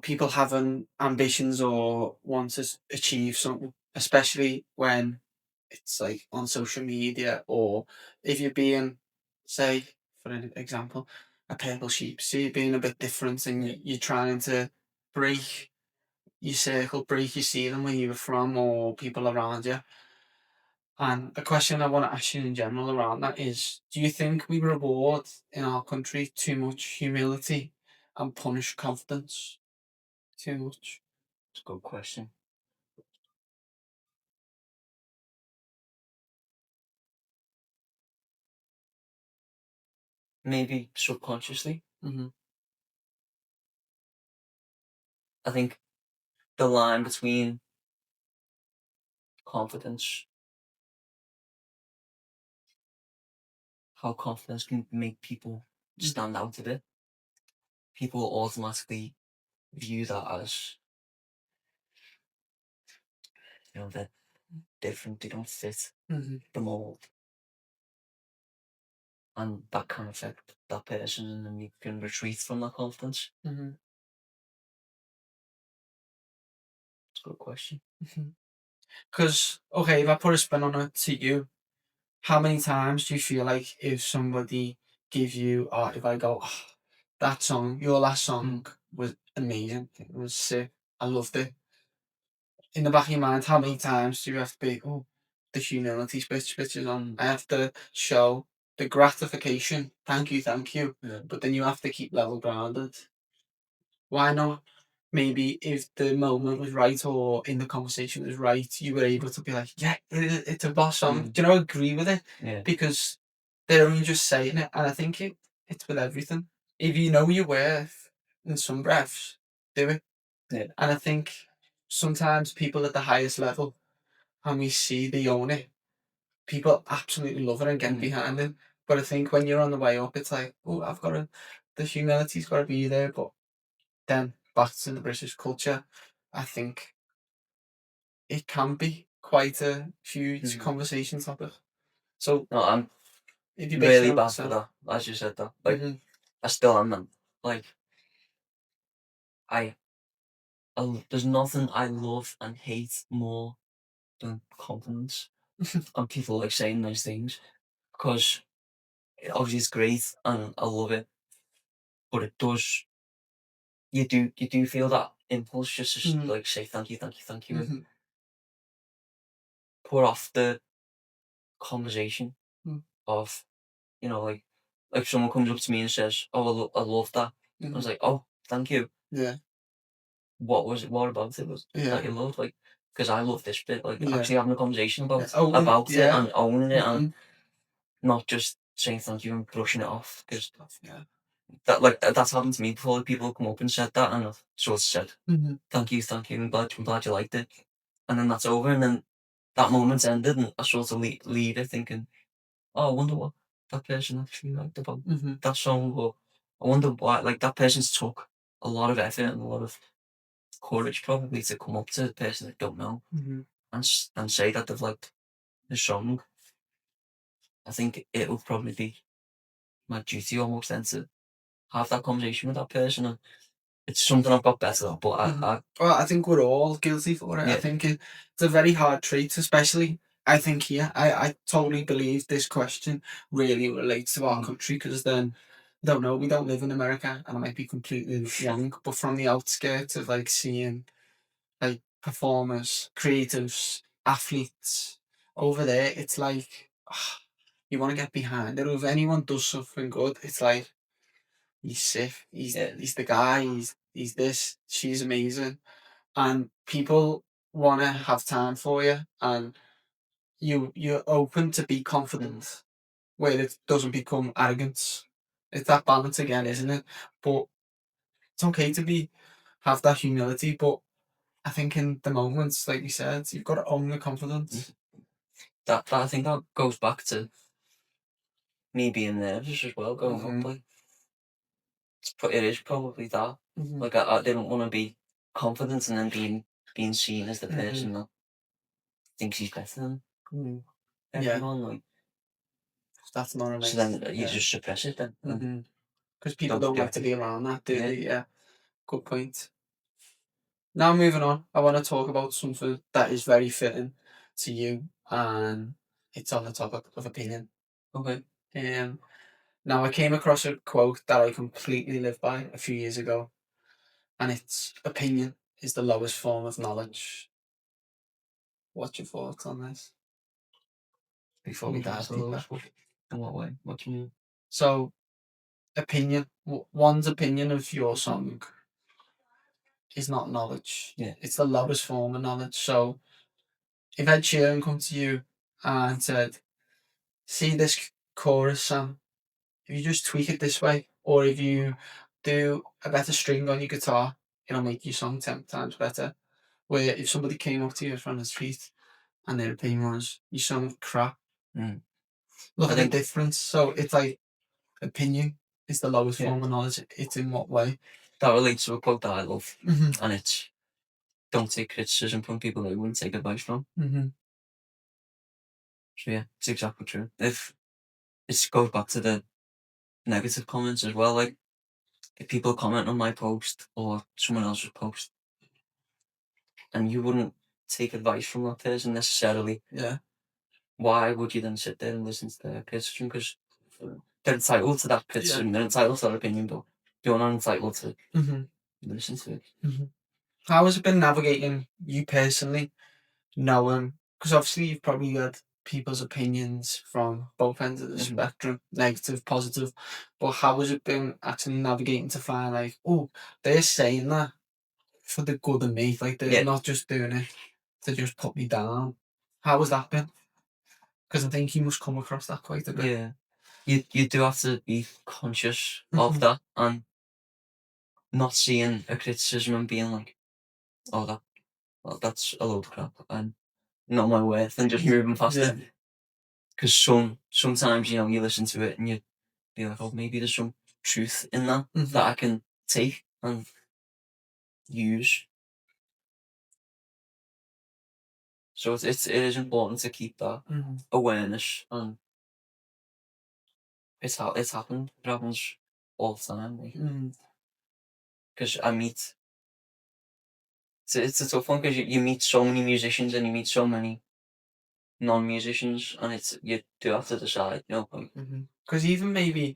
people having ambitions or want to achieve something, especially when it's like on social media or if you're being, say, for an example, a purple sheep. So you're being a bit different and you're trying to break your circle, break your ceiling where you were from or people around you. And the question I want to ask you in general around that is, do you think we reward in our country too much humility and punish confidence too much? It's a good question. Maybe subconsciously. I think the line between confidence, how confidence can make people stand out a bit. People automatically view that as, they're different, they don't fit the mold. And that can affect that person and then you can retreat from that confidence. It's a good question. Because, okay, if I put a spin on it to you, how many times do you feel like if somebody gives you, or if I go, oh, that song, your last song was amazing, it was sick, I loved it. In the back of your mind, how many times do you have to be, oh, the humility switch is on? I have to show the gratification, thank you, but then you have to keep level grounded. Why not? Maybe if the moment was right or in the conversation was right, you were able to be like, yeah, it's a boss song. Do you know, agree with it? Yeah. Because they're only just saying it. And I think it's with everything. If you know your worth in some breaths, do it. Yeah. And I think sometimes people at the highest level, and we see they own it, people absolutely love it and get behind it. But I think when you're on the way up, it's like, oh, the humility's got to be there. But then back to the British culture, I think it can be quite a huge conversation topic. So no, I'm if you really bad for that, as you said that. Like I still am, man. Like there's nothing I love and hate more than confidence and people like saying nice things because obviously it's great and I love it, but it does. You do feel that impulse just to like say thank you, and put off the conversation of like if someone comes up to me and says, "Oh, I love that," I was like, "Oh, thank you." Yeah. What was it? What about it was that you loved? Like, because I love this bit. Like, Yeah. actually having a conversation about Yeah. it and owning it, and not just saying thank you and brushing it off. Because that's happened to me before. People come up and said that, and I've sort of said thank you, I'm glad you liked it, and then that's over, and then that moment's ended, and I sort of leave it thinking, oh, I wonder what that person actually liked about that song, or I wonder why. Like that person's took a lot of effort and a lot of courage probably to come up to the person they don't know and say that they've liked the song. I think it would probably be my duty almost then to have that conversation with that person. And it's something I've got better at, but well, I think we're all guilty for it. Yeah. I think it's a very hard trait, especially I think here. I totally believe this question really relates to our country because then I don't know, we don't live in America and I might be completely wrong, but from the outskirts of like seeing like performers, creatives, athletes over there, it's like you want to get behind it. Or if anyone does something good, it's like he's sick. He's the guy. He's this. She's amazing. and people want to have time for you, and you're open to be confident, where it doesn't become arrogance. It's that balance again, isn't it? But it's okay to have that humility, but I think in the moments, like you said, you've got to own the confidence. That I think that goes back to me being nervous as well, going up. Like, it is probably that. Like, I didn't want to be confident and then being seen as the person that thinks he's better than everyone. Like, that's not a nice. so then you just suppress it then. Because people don't like to be around that, do they? Yeah. Good point. Now moving on, I want to talk about something that is very fitting to you, and it's on the topic of opinion. Okay. Now I came across a quote that I completely lived by a few years ago, and it's opinion is the lowest form of knowledge. What's your thoughts on this? Before we dive deeper. In what way? What do you mean? So, opinion, one's opinion of your song is not knowledge. Yeah. It's the lowest form of knowledge. So, if Ed Sheeran come to you and said, see this chorus, Sam, if you just tweak it this way, or if you do a better string on your guitar, it'll make your song 10 times better. Where if somebody came up to you from the street and their opinion was, you sound crap, look at the difference. So it's like, opinion is the lowest form of knowledge. It's in what way? That relates to a quote that I love, and it's, don't take criticism from people that you wouldn't take advice from. So yeah, it's exactly true. If it goes back to the negative comments as well, like if people comment on my post or someone else's post, and you wouldn't take advice from that person necessarily, why would you then sit there and listen to their criticism? Because they're entitled to that criticism, they're entitled to that opinion, but you're not entitled to listen to it. How has it been navigating you personally, knowing, because obviously you've probably had people's opinions from both ends of the spectrum, negative, positive, but how has it been actually navigating to find like, oh, they're saying that for the good of me, like they're not just doing it to just put me down? How has that been? Because I think you must come across that quite a bit. Yeah, you do have to be conscious of that, and not seeing a criticism and being like, oh, that's a load of crap and not my worth, and just moving past it. Because sometimes, you listen to it and you be like, oh, maybe there's some truth in that that I can take and use. So it is important to keep that awareness, and it's happened. It happens all the time. Because I meet, it's a tough one, because you meet so many musicians and you meet so many non-musicians, and you do have to decide, because even maybe,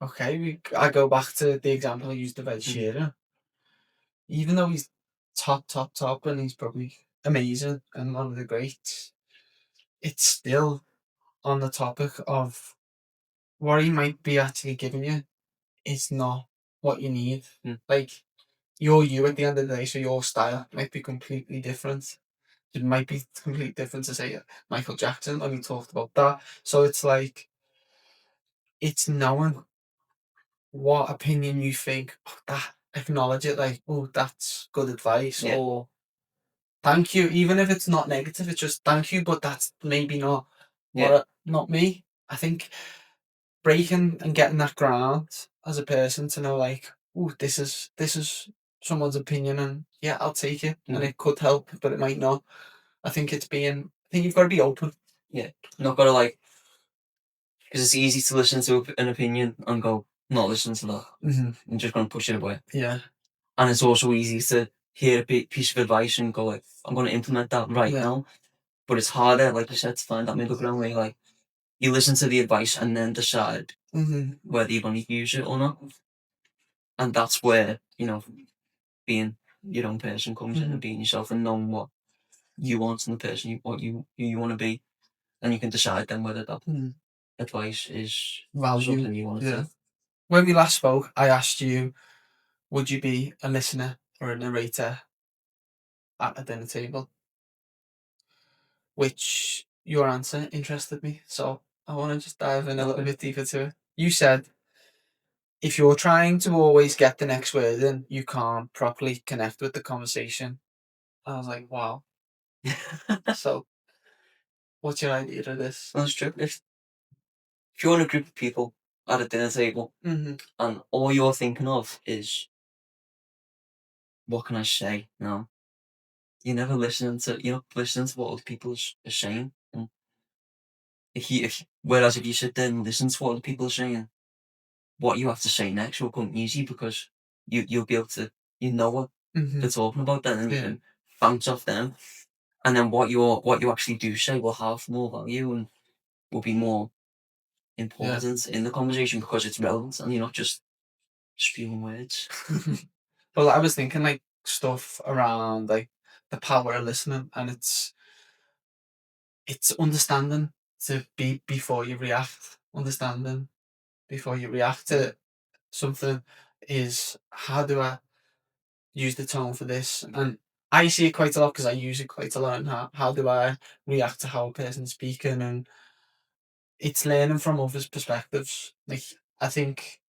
okay, I go back to the example I used of Ed Sheeran. Even though he's top, and he's probably amazing and one of the greats, it's still on the topic of what he might be actually giving you is not what you need. Like, you're you at the end of the day, so your style might be completely different. It might be completely different to say Michael Jackson, and we talked about that. So it's like, it's knowing what opinion you think, oh, that, acknowledge it, like, oh, that's good advice, or thank you, even if it's not negative, it's just thank you, but that's maybe not not me. I think breaking and getting that ground as a person to know, like, oh, this is someone's opinion, and yeah, I'll take it, and it could help, but it might not. I think you've got to be open. Yeah, not gotta, like, because it's easy to listen to an opinion and go, not listen to that. I'm just gonna push it away. Yeah. And it's also easy to hear a piece of advice and go, like, I'm gonna implement that right now. But it's harder, like you said, to find that middle ground where you listen to the advice and then decide whether you're going to use it or not. And that's where, being your own person comes in, and being yourself and knowing what you want in the person, what you want to be. And you can decide then whether that advice is something you want to take. When we last spoke, I asked you, would you be a listener or a narrator? at a dinner table, which your answer interested me. So I want to just dive in a little bit deeper to it. You said if you're trying to always get the next word in, you can't properly connect with the conversation. I was like, wow. So, what's your idea of this? That's true. If you're in a group of people at a dinner table and all you're thinking of is, what can I say? No, you're not listening to what other people are saying. And whereas if you sit there and listen to what other people are saying, what you have to say next will come easy because you'll be able to, what they're talking about then, and you can bounce off them. And then what you actually do say will have more value and will be more important in the conversation because it's relevant and you're not just spewing words. Well, I was thinking like stuff around like the power of listening, and it's understanding to be before you react. Understanding before you react to something is, how do I use the tone for this? And I see it quite a lot because I use it quite a lot. And how do I react to how a person's speaking? And it's learning from others' perspectives. Like, I think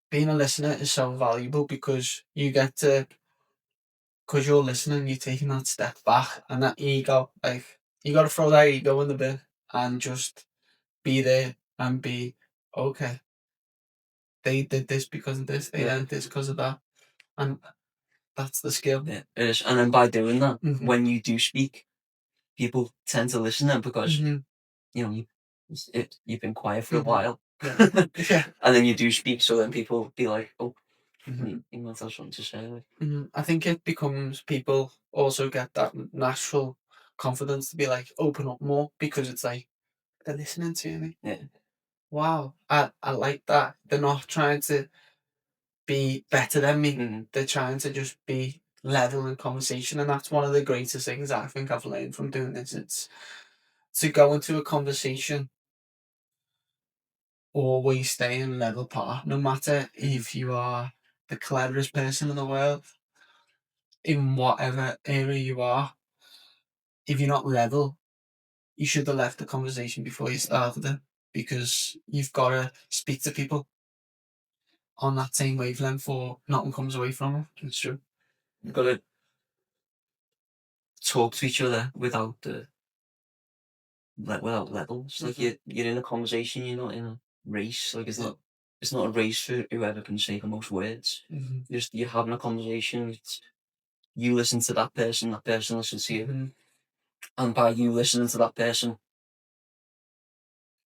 being a listener is so valuable because you get to, because you're listening, you're taking that step back, and that ego, like, you got to throw that ego in the bin and just be there and be, okay, they did this because of this, they did this because of that. And that's the skill. Yeah, it is. And then by doing that, when you do speak, people tend to listen then because you've been quiet for a while. Yeah. And then you do speak, so then people be like, oh, he might have something to say. Like. I think it becomes, people also get that natural confidence to be like, open up more, because it's like, they're listening to me. Yeah. Wow, I like that. They're not trying to be better than me. They're trying to just be level in conversation, and that's one of the greatest things I think I've learned from doing this. It's to go into a conversation, always stay in level par, no matter if you are the cleverest person in the world, in whatever area you are. If you're not level, you should have left the conversation before you started it, because you've got to speak to people on that same wavelength or nothing comes away from it. It's true. You've got to talk to each other without levels. Like you're in a conversation, you're not in a race. Like it's not a race for whoever can say the most words. You're having a conversation. It's, you listen to that person listens to you, and by you listening to that person,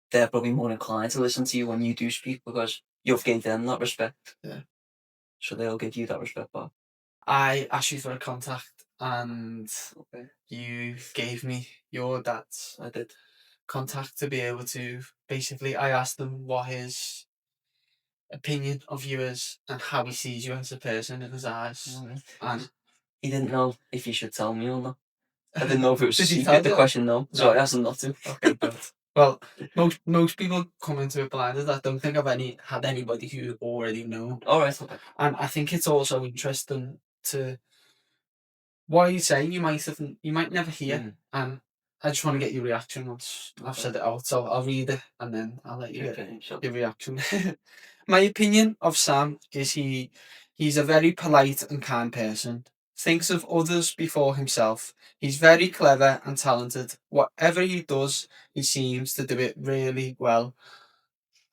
they're probably more inclined to listen to you when you do speak because you've given them that respect. Yeah. So they'll give you that respect back. I asked you for a contact, and you gave me your dad's contact to be able to, basically, I asked him what his opinion of you is and how he sees you as a person in his eyes. And he didn't know if he should tell me or not. I didn't know if it was Did he secret, the tell you? question, no. So I asked him not to. Okay, good. Well, most people come into it blinded. I don't think I've had anybody who already know. All right. And I think it's also interesting to, what you say, you might never hear, and I just want to get your reaction once I've said it out. So I'll read it and then I'll let you get your reaction. My opinion of Sam is he's a very polite and kind person. Thinks of others before himself. He's very clever and talented. Whatever he does, he seems to do it really well.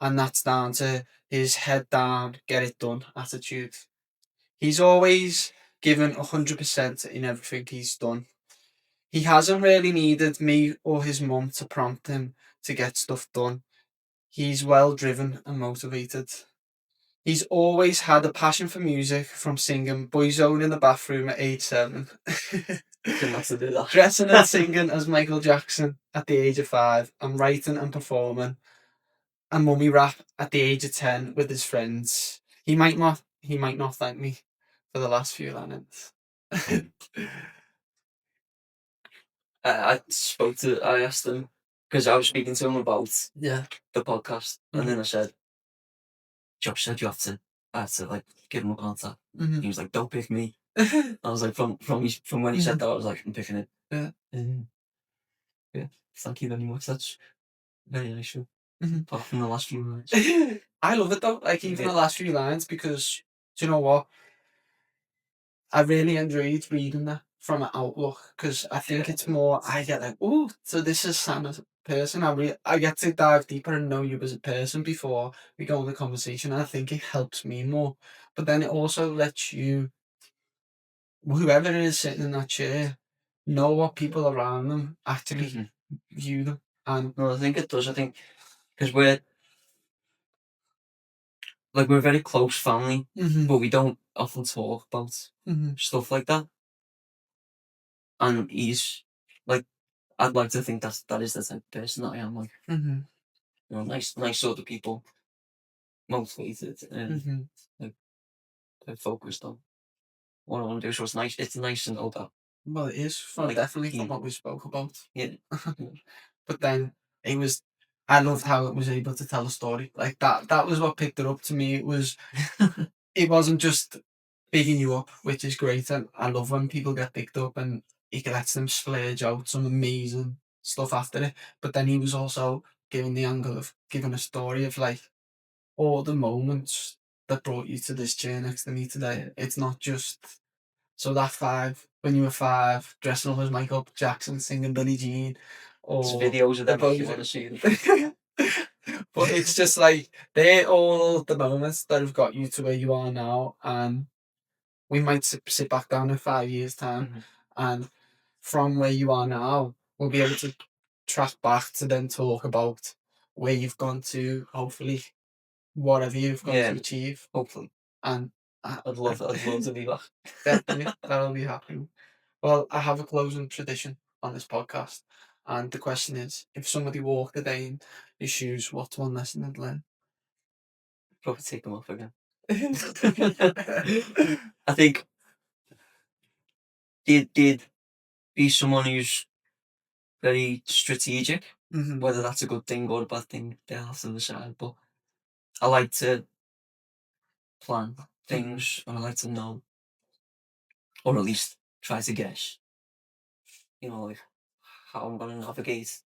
And that's down to his head down, get it done attitude. He's always given 100% in everything he's done. He hasn't really needed me or his mum to prompt him to get stuff done. He's well driven and motivated. He's always had a passion for music, from singing Boyzone in the bathroom at age 7. Dressing and singing as Michael Jackson at the age of 5, and writing and performing a mummy rap at the age of 10 with his friends. He might not thank me for the last few lines. I asked him, because I was speaking to him about the podcast, and then I said, Josh said I have to like give him a contact. He was like, don't pick me. I was like, from when he said that, I was like, I'm picking it. Yeah. Yeah. Thank you very much. That's very nice. Apart from the last few lines. I love it though. Like even the last few lines, because do you know what? I really enjoyed reading that from an outlook, because I think it's more. I get like, oh, so this is Sam as a person. I get to dive deeper and know you as a person before we go on the conversation. And I think it helps me more. But then it also lets you, whoever it is sitting in that chair, know what people around them actually view them. And No, I think it does. I think because we're a very close family, but we don't often talk about stuff like that. And he's like, I'd like to think that is the type of person that I am. Like, you know, nice sort of people, motivated, and like they're focused on what I want to do. So it's nice. It's nice to know that. Well, it is from Like, definitely from what we spoke about. Yeah. But then it was. I loved how it was able to tell a story like that. That was what picked it up to me. It was. It wasn't just bigging you up, which is great, and I love when people get picked up and he lets them splurge out some amazing stuff after it. But then he was also giving the angle of giving a story of like all the moments that brought you to this chair next to me today. It's not just so that when you were 5, dressing up as Michael Jackson, singing Billie Jean, There's or videos of the them if you boat. want to see them. But it's just like they're all the moments that have got you to where you are now, and we might sit back down in 5 years' time, and from where you are now, we'll be able to track back to then talk about where you've gone to, hopefully, whatever you've gone to achieve. Hopefully. And I'd love to be back. definitely, that'll be happening. Well, I have a closing tradition on this podcast, and the question is: if somebody walked a day in your shoes, what's one lesson they'd learn? Probably take them off again. I think they'd be someone who's very strategic. Whether that's a good thing or a bad thing, they'll have to decide. But I like to plan things, and I like to know, or at least try to guess, you know, like how I'm going to navigate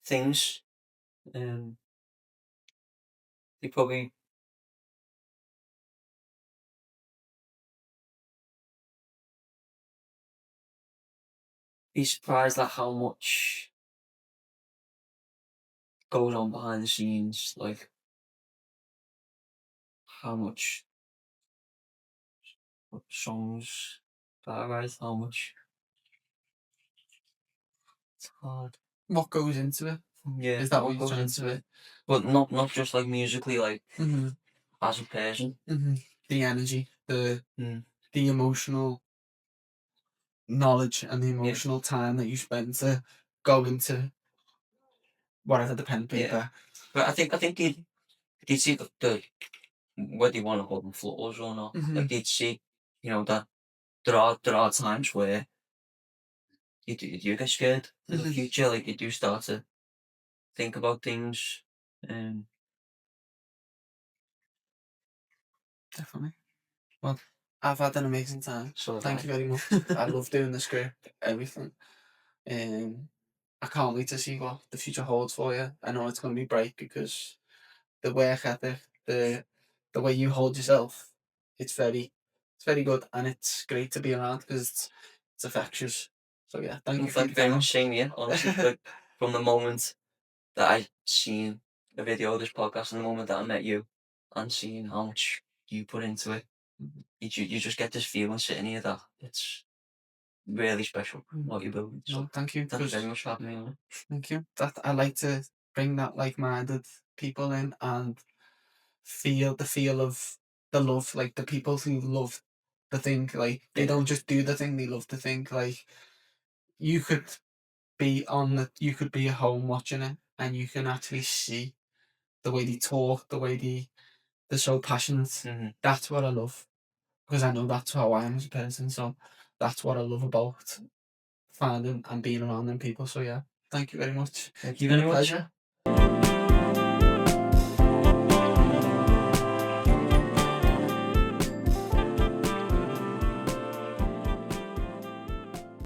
things. They probably be surprised at how much goes on behind the scenes, like how much songs that I write, how much it's hard. What goes into it? Yeah, Is that what what you're goes trying into to it? But not just like musically, like as a person. The energy, the Mm. emotional knowledge and the emotional time that you spend to go into whatever the pen and paper. But I think they'd see the whether you want to call them flaws or not. Like they'd see, you know, that there are times where you do get scared for the future. Like you do start to think about things. Definitely. Well, I've had an amazing time. So Thank you very much. I love doing the script, everything. I can't wait to see what the future holds for you. I know it's going to be bright because the work ethic, the way you hold yourself, it's very good, and it's great to be around because it's infectious. So yeah, thank you for Thank your you very time. much, same here. Honestly, like from the moment that I seen the video of this podcast and the moment that I met you and seeing how much you put into it, you just get this feeling sitting here that it's really special what you're building. So No, thank you. thank you very much for having me on. Thank you. That I like to bring that like-minded people in and feel the feel of the love, like the people who love the thing. Like they don't just do the thing; they love the thing. Like you could you could be at home watching it, and you can actually see the way they talk, the way they're so passionate. That's what I love, because I know that's how I am as a person. So that's what I love about finding and being around them people. So yeah, thank you very much. Thank It's you been very a much. pleasure.